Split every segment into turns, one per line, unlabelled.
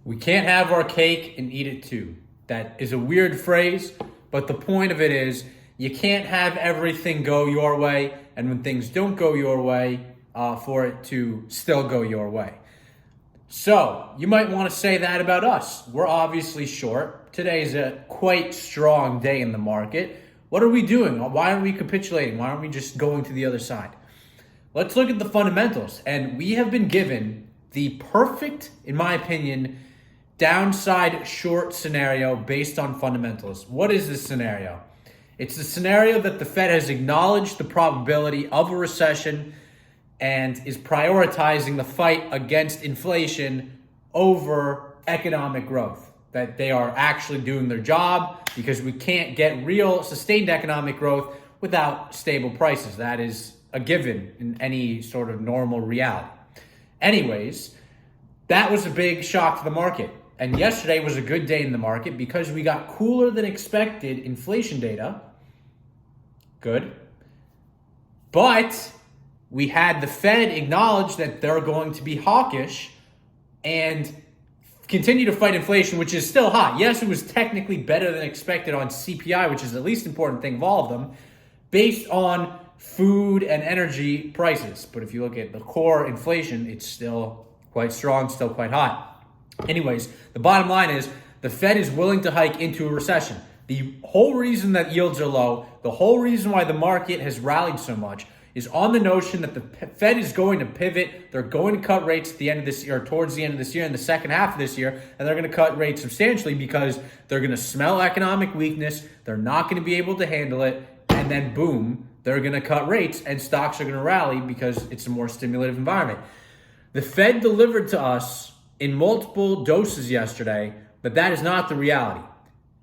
We can't have our cake and eat it too. That is a weird phrase, but the point of it is you can't have everything go your way, and when things don't go your way, for it to still go your way. So you might want to say that about us. We're obviously short. Today is a quite strong day in the market. What are we doing? Why aren't we capitulating? Why aren't we just going to the other side? Let's look at the fundamentals. And we have been given the perfect, in my opinion, downside short scenario based on fundamentals. What is this scenario? It's the scenario that the Fed has acknowledged the probability of a recession and is prioritizing the fight against inflation over economic growth. That they are actually doing their job because we can't get real sustained economic growth without stable prices. That is a given in any sort of normal reality. Anyways, that was a big shock to the market. And yesterday was a good day in the market because we got cooler than expected inflation data. Good. But we had the Fed acknowledge that they're going to be hawkish and continue to fight inflation, which is still high. Yes, it was technically better than expected on CPI, which is the least important thing of all of them, based on food and energy prices. But if you look at the core inflation, it's still quite strong, still quite high. Anyways, the bottom line is the Fed is willing to hike into a recession. The whole reason that yields are low, the whole reason why the market has rallied so much is on the notion that the Fed is going to pivot. They're going to cut rates at the end of this year, or towards the end of this year, in the second half of this year, and they're going to cut rates substantially because they're going to smell economic weakness. They're not going to be able to handle it, and then boom, they're going to cut rates, and stocks are going to rally because it's a more stimulative environment. The Fed delivered to us in multiple doses yesterday, but that is not the reality.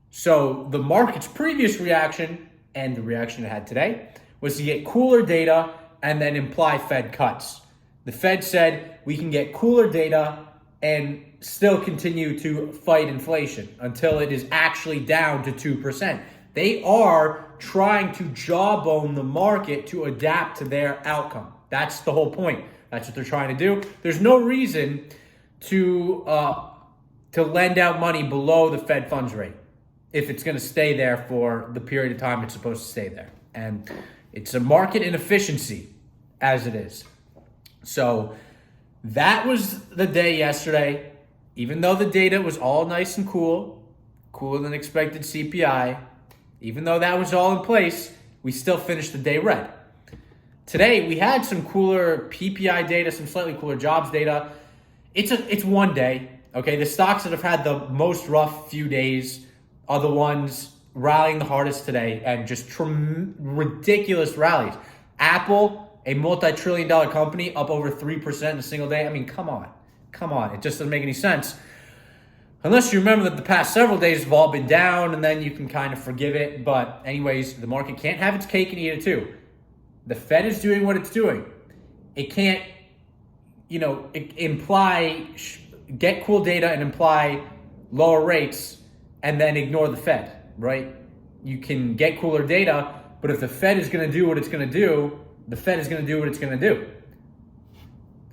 So the market's previous reaction and the reaction it had today was to get cooler data and then imply Fed cuts. The Fed said we can get cooler data and still continue to fight inflation until it is actually down to 2%. They are trying to jawbone the market to adapt to their outcome. That's the whole point. That's what they're trying to do. There's no reason to lend out money below the Fed funds rate if it's going to stay there for the period of time it's supposed to stay there. And it's a market inefficiency as it is. So that was the day yesterday. Even though the data was all nice and cool, cooler than expected CPI, even though that was all in place, we still finished the day red. Today, we had some cooler PPI data, some slightly cooler jobs data. It's one day, okay? The stocks that have had the most rough few days are the ones rallying the hardest today and just ridiculous rallies. Apple, a multi-trillion-dollar company, up over 3% in a single day. I mean, come on. It just doesn't make any sense. Unless you remember that the past several days have all been down, and then you can kind of forgive it. But anyways, the market can't have its cake and eat it too. The Fed is doing what it's doing. It can't, get cool data and imply lower rates and then ignore the Fed, right? You can get cooler data, but if the Fed is going to do what it's going to do, the Fed is going to do what it's going to do.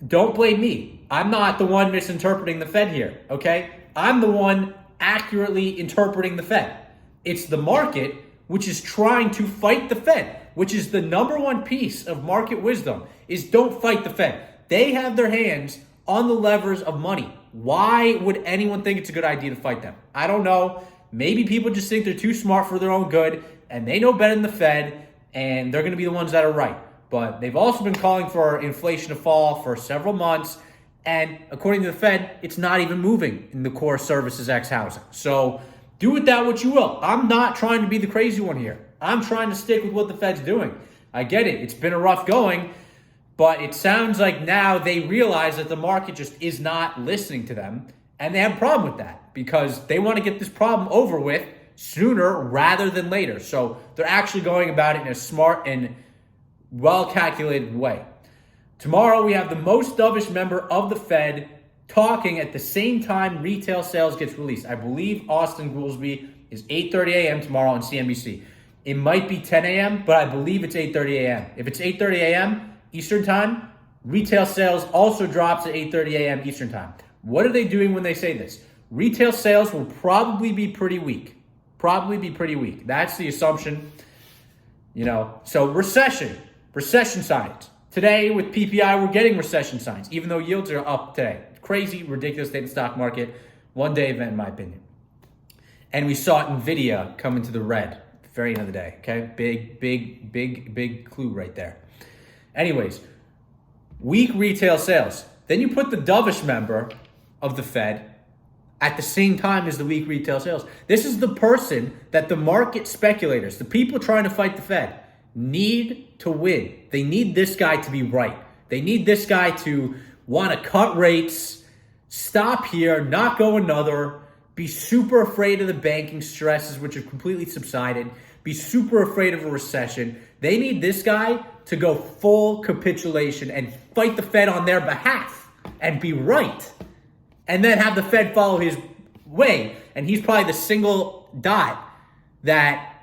Don't blame me. I'm not the one misinterpreting the Fed here, okay? I'm the one accurately interpreting the Fed. It's the market which is trying to fight the Fed, which is the number one piece of market wisdom, is don't fight the Fed. They have their hands on the levers of money. Why would anyone think it's a good idea to fight them? I don't know. Maybe people just think they're too smart for their own good, and they know better than the Fed, and they're going to be the ones that are right. But they've also been calling for inflation to fall for several months, and according to the Fed, it's not even moving in the core services ex housing. So do with that what you will. I'm not trying to be the crazy one here. I'm trying to stick with what the Fed's doing. I get it. It's been a rough going, but it sounds like now they realize that the market just is not listening to them, and they have a problem with that because they want to get this problem over with sooner rather than later. So they're actually going about it in a smart and well-calculated way. Tomorrow, we have the most dovish member of the Fed talking at the same time retail sales gets released. I believe Austin Goolsbee is 8:30 a.m. tomorrow on CNBC. It might be 10 a.m., but I believe it's 8:30 a.m. If it's 8:30 a.m. Eastern time, retail sales also drops at 8:30 a.m. Eastern time. What are they doing when they say this? Retail sales will probably be pretty weak. That's the assumption. So recession signs. Today with PPI, we're getting recession signs, even though yields are up today. Crazy, ridiculous day in the stock market. One-day event, in my opinion. And we saw NVIDIA come into the red at the very end of the day, okay? Big clue right there. Anyways, weak retail sales. Then you put the dovish member of the Fed at the same time as the weak retail sales. This is the person that the market speculators, the people trying to fight the Fed, need to win. They need this guy to be right. They need this guy to want to cut rates, stop here, not go another, be super afraid of the banking stresses, which have completely subsided, be super afraid of a recession. They need this guy to go full capitulation and fight the Fed on their behalf and be right. And then have the Fed follow his way. And he's probably the single dot that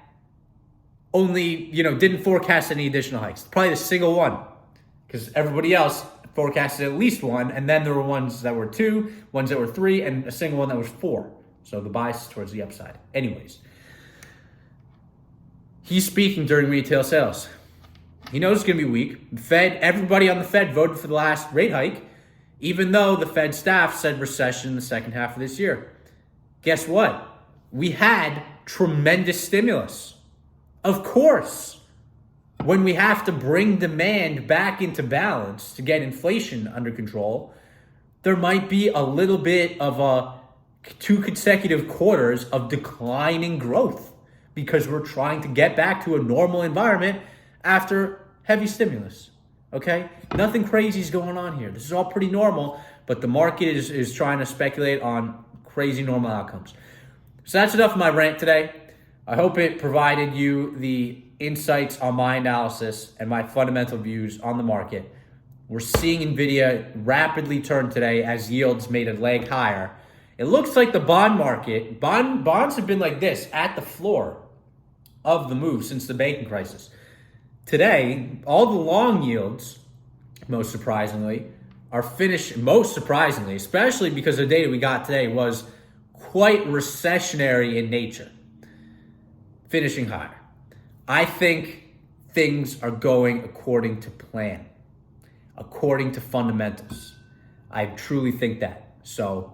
only, didn't forecast any additional hikes. Probably the single one. Because everybody else forecasted at least one. And then there were ones that were 2, ones that were 3, and a single one that was 4. So the bias is towards the upside. Anyways, he's speaking during retail sales. He knows it's going to be weak. The Fed, everybody on the Fed voted for the last rate hike, even though the Fed staff said recession in the second half of this year. Guess what? We had tremendous stimulus. Of course, when we have to bring demand back into balance to get inflation under control, there might be a little bit of 2 consecutive quarters of declining growth because we're trying to get back to a normal environment after heavy stimulus. Okay? Nothing crazy is going on here. This is all pretty normal, but the market is trying to speculate on crazy normal outcomes. So that's enough of my rant today. I hope it provided you the insights on my analysis and my fundamental views on the market. We're seeing NVIDIA rapidly turn today as yields made a leg higher. It looks like the bond market, bonds have been like this at the floor of the move since the banking crisis. Today, all the long yields, most surprisingly, are finished, especially because the data we got today was quite recessionary in nature, finishing higher. I think things are going according to plan, according to fundamentals. I truly think that. So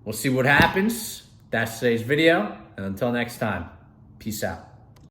we'll see what happens. That's today's video. And until next time, peace out.